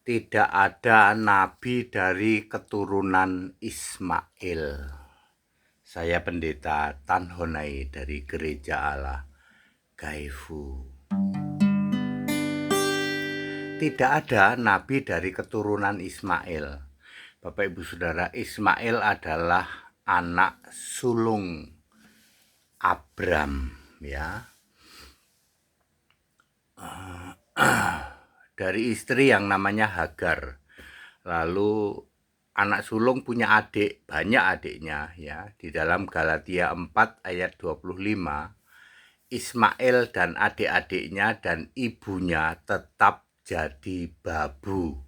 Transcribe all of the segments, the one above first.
Tidak ada nabi dari keturunan Ismail. Saya pendeta Tan Honai dari Gereja Allah Gaifu. Tidak ada nabi dari keturunan Ismail. Bapak Ibu Saudara, Ismail adalah anak sulung Abram, ya. Dari istri yang namanya Hagar. Lalu anak sulung punya adik, banyak adiknya, ya. Di dalam Galatia 4 ayat 25, Ismail dan adik-adiknya dan ibunya tetap jadi babu.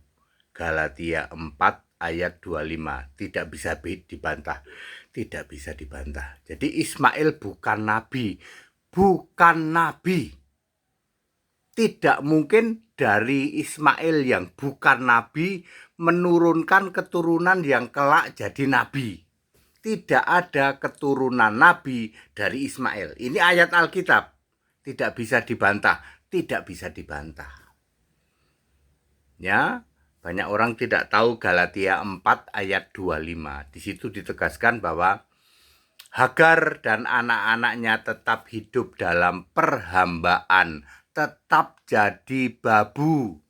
Galatia 4 ayat 25, tidak bisa dibantah. Tidak bisa dibantah. Jadi Ismail bukan nabi. Bukan nabi. Tidak mungkin dari Ismail yang bukan nabi menurunkan keturunan yang kelak jadi nabi. Tidak ada keturunan nabi dari Ismail. Ini ayat Alkitab. Tidak bisa dibantah. Tidak bisa dibantah. Ya, banyak orang tidak tahu Galatia 4 ayat 25. Di situ ditegaskan bahwa Hagar dan anak-anaknya tetap hidup dalam perhambaan, tetap jadi babu.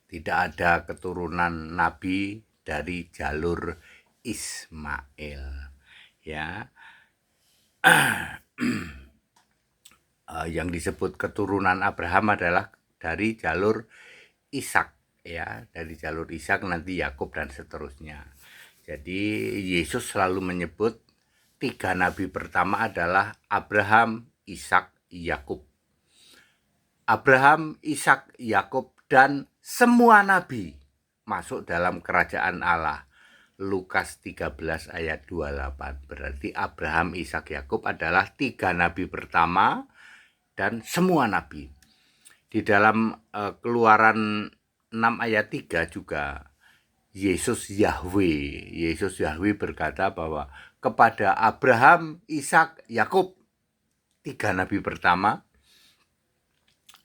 Tidak ada keturunan nabi dari jalur Ismail. Ya. Yang disebut keturunan Abraham adalah dari jalur Ishak, ya, dari jalur Ishak nanti Yakub dan seterusnya. Jadi Yesus selalu menyebut tiga nabi pertama adalah Abraham, Ishak, Yakub. Abraham, Ishak, Yakub dan semua nabi masuk dalam kerajaan Allah. Lukas 13 ayat 28. Berarti Abraham, Ishak, Yakub adalah tiga nabi pertama dan semua nabi. Di dalam Keluaran 6 ayat 3 juga Yesus Yahweh berkata bahwa kepada Abraham, Ishak, Yakub, tiga nabi pertama,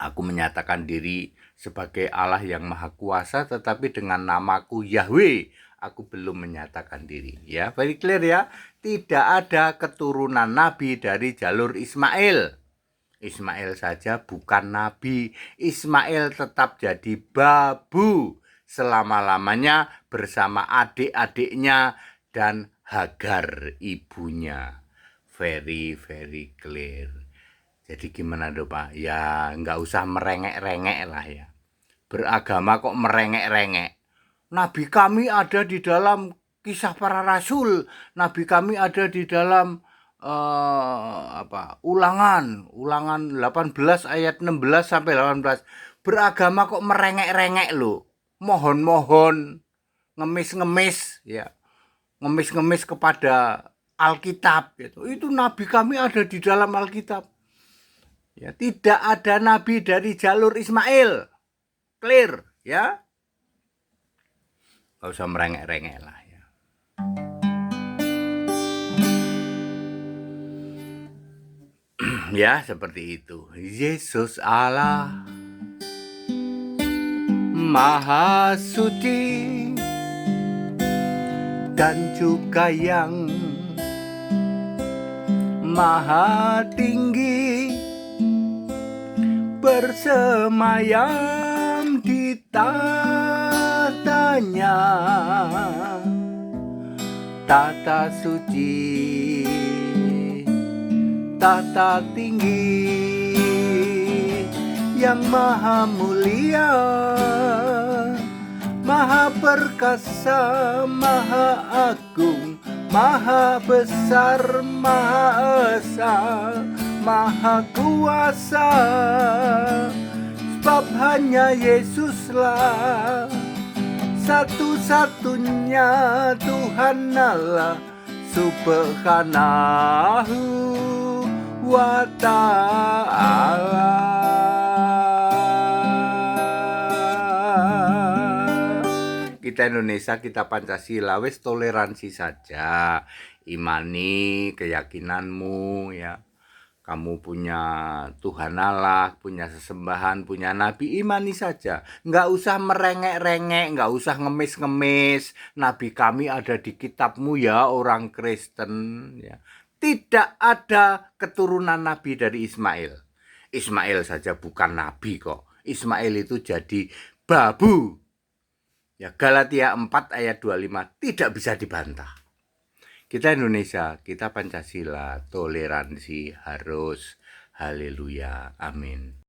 aku menyatakan diri sebagai Allah yang Maha Kuasa, tetapi dengan namaku Yahweh, aku belum menyatakan diri. Ya, very clear ya. Tidak ada keturunan nabi dari jalur Ismail. Ismail saja bukan nabi. Ismail tetap jadi babu selama-lamanya bersama adik-adiknya dan Hagar ibunya. Very clear. Jadi gimana dong Pak? Ya nggak usah merengek-rengek lah ya. Beragama kok merengek-rengek. Nabi kami ada di dalam Kisah Para Rasul. Nabi kami ada di dalam Ulangan 18 ayat 16 sampai 18. Beragama kok merengek-rengek lo. Mohon-mohon, ngemis-ngemis ya. Ngemis-ngemis kepada Alkitab gitu. Itu nabi kami ada di dalam Alkitab. Ya, tidak ada nabi dari jalur Ismail. Clear ya. Gak usah merengek-rengek lah ya. Ya, seperti itu. Yesus Allah Maha Suci dan juga yang Maha Tinggi, bersemayam di tatanya, tata suci, tata tinggi, yang maha mulia, maha perkasa, maha agung, maha besar, maha esa, maha kuasa. Sebab hanya Yesuslah satu-satunya Tuhan Allah Subhanahu wa ta'ala. Kita Indonesia, kita Pancasila, wis toleransi saja, imani keyakinanmu ya. kamu punya Tuhan Allah, punya sesembahan, punya nabi, imani saja. Nggak usah merengek-rengek, nggak usah ngemis-ngemis. Nabi kami ada di kitabmu ya, orang Kristen. Ya. Tidak ada keturunan nabi dari Ismail. Ismail saja bukan nabi kok. Ismail itu jadi babu. Ya, Galatia 4 ayat 25 tidak bisa dibantah. Kita Indonesia, kita Pancasila, toleransi harus. Haleluya. Amin.